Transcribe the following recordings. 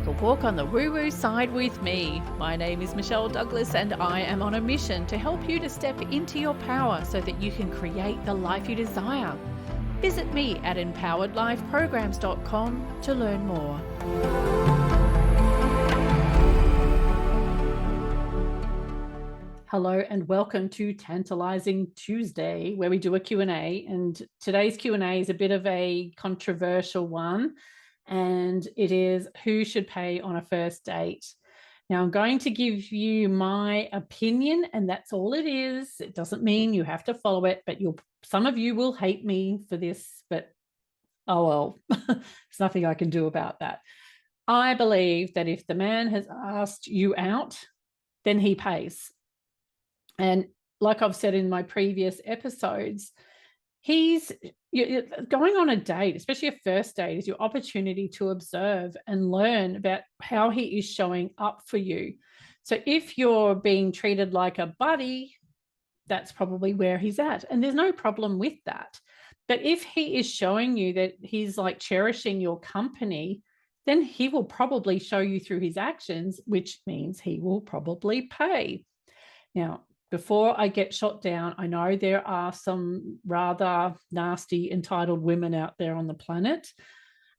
a walk on the woo-woo side with me. My name is Michelle Douglas and I am on a mission to help you to step into your power so that you can create the life you desire. Visit me at empoweredlifeprograms.com to learn more. Hello and welcome to Tantalizing Tuesday, where we do a Q&A. And today's Q&A is a bit of a controversial one, and it is who should pay on a first date. Now, I'm going to give you my opinion, and that's all it is. It doesn't mean you have to follow it, but some of you will hate me for this, but oh well, there's nothing I can do about that. I believe that if the man has asked you out, then he pays. And like I've said in my previous episodes, going on a date, especially a first date, is your opportunity to observe and learn about how he is showing up for you. So if you're being treated like a buddy, that's probably where he's at. And there's no problem with that. But if he is showing you that he's like cherishing your company, then he will probably show you through his actions, which means he will probably pay. Now, before I get shot down, I know there are some rather nasty, entitled women out there on the planet.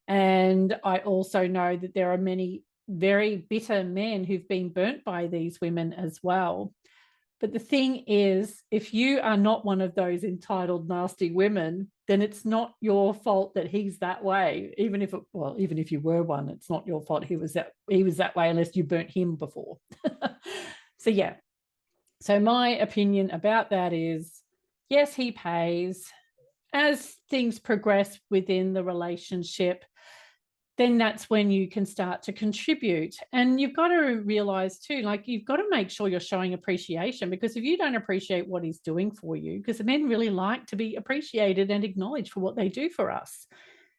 And I also know that there are many very bitter men who've been burnt by these women as well. But the thing is, if you are not one of those entitled, nasty women, then it's not your fault that he's that way. Even if you were one, it's not your fault he was that way unless you burnt him before. So yeah. So my opinion about that is, yes, he pays. As things progress within the relationship, then that's when you can start to contribute. And you've got to realize too, like you've got to make sure you're showing appreciation, because if you don't appreciate what he's doing for you, because the men really like to be appreciated and acknowledged for what they do for us.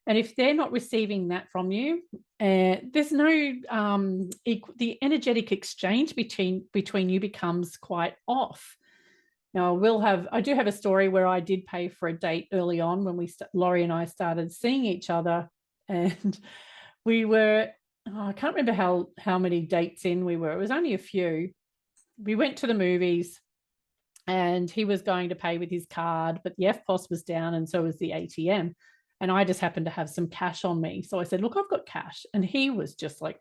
And if they're not receiving that from you, there's no the energetic exchange between you becomes quite off. Now, I do have a story where I did pay for a date early on when Laurie and I started seeing each other, and we were, I can't remember how many dates in we were. It was only a few. We went to the movies, and he was going to pay with his card, but the FPOS was down, and so was the ATM. And I just happened to have some cash on me. So I said, look, I've got cash. And he was just like,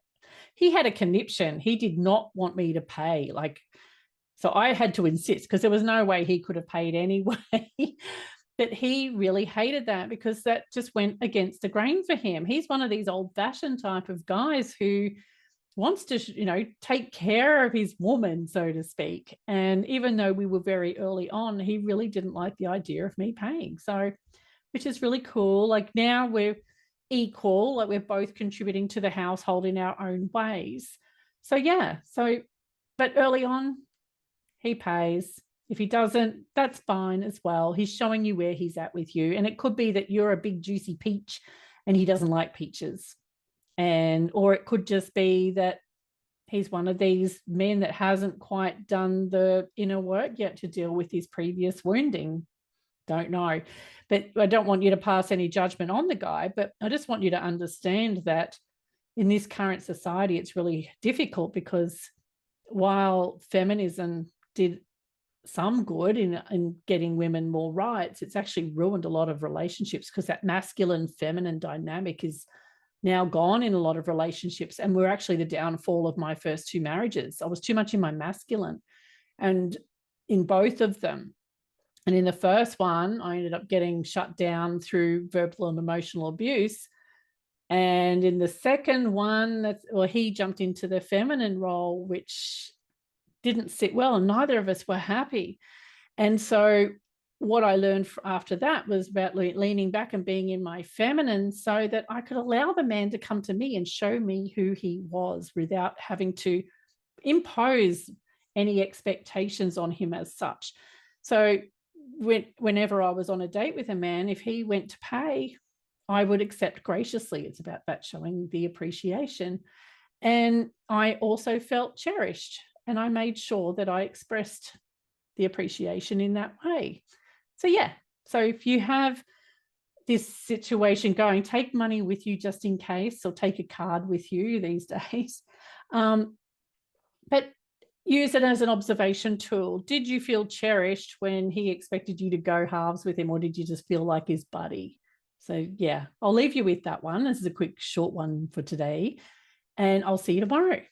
he had a conniption. He did not want me to pay. So I had to insist, because there was no way he could have paid anyway. But he really hated that, because that just went against the grain for him. He's one of these old-fashioned type of guys who wants to, take care of his woman, so to speak. And even though we were very early on, he really didn't like the idea of me paying. So, which is really cool. Like now we're equal, like we're both contributing to the household in our own ways. So yeah, but early on, he pays. If he doesn't, that's fine as well. He's showing you where he's at with you. And it could be that you're a big juicy peach and he doesn't like peaches. Or it could just be that he's one of these men that hasn't quite done the inner work yet to deal with his previous wounding. Don't know. But I don't want you to pass any judgment on the guy, but I just want you to understand that in this current society, it's really difficult, because while feminism did some good in getting women more rights, it's actually ruined a lot of relationships, because that masculine feminine dynamic is now gone in a lot of relationships. And we're actually the downfall of my first two marriages. I was too much in my masculine, and in both of them. And in the first one, I ended up getting shut down through verbal and emotional abuse. And in the second one, he jumped into the feminine role, which didn't sit well, and neither of us were happy. And so what I learned after that was about leaning back and being in my feminine, so that I could allow the man to come to me and show me who he was without having to impose any expectations on him as such. So whenever I was on a date with a man, if he went to pay, I would accept graciously. It's about that, showing the appreciation. And I also felt cherished, and I made sure that I expressed the appreciation in that way. So yeah, so if you have this situation going. Take money with you just in case, or take a card with you these days. But use it as an observation tool. Did you feel cherished when he expected you to go halves with him, or did you just feel like his buddy? So yeah, I'll leave you with that one. This is a quick, short one for today, and I'll see you tomorrow.